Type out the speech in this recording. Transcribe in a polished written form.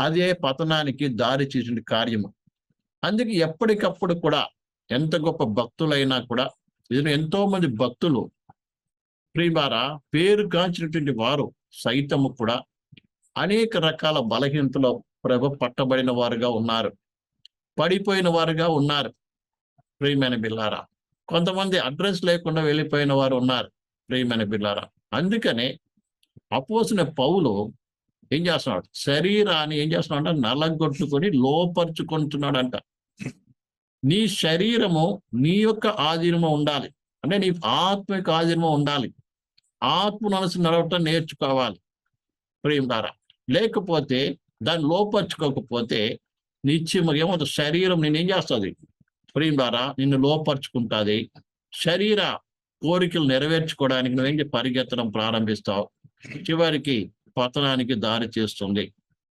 అదే పతనానికి దారి చేసిన కార్యము. అందుకే ఎప్పటికప్పుడు కూడా ఎంత గొప్ప భక్తులైనా కూడా ఎంతో మంది భక్తులు ప్రియులారా పేరుగాంచినటువంటి వారు సైతము కూడా అనేక రకాల బలహీనతలో పట్టబడిన వారుగా ఉన్నారు. పడిపోయిన వారుగా ఉన్నారు. ప్రియమైన బిడ్డలారా, కొంతమంది అడ్రస్ లేకుండా వెళ్ళిపోయిన వారు ఉన్నారు. ప్రియమైన బిడ్డలారా, అందుకనే అపోస్తలుడైన పౌలు ఏం చేస్తున్నాడు? శరీరాన్ని ఏం చేస్తున్నాడంటే నలగొట్టుకొని లోపరుచుకుంటున్నాడంట. నీ శరీరము నీ యొక్క ఆధీనము ఉండాలి. అంటే నీ ఆత్మిక ఆధీనము ఉండాలి. ఆత్మను అనుసరించి నడవటం నేర్చుకోవాలి ప్రియులారా. లేకపోతే దాన్ని లోపరుచుకోకపోతే నిశ్చయముగా ఏమవుతుంది? శరీరం నేనేం చేస్తుంది ప్రియులారా? నిన్ను లోపరుచుకుంటుంది. శరీర కోరికలు నెరవేర్చుకోవడానికి నువ్వేం పరిగెత్తడం ప్రారంభిస్తావు. చివరికి పతనానికి దారి చేస్తుంది.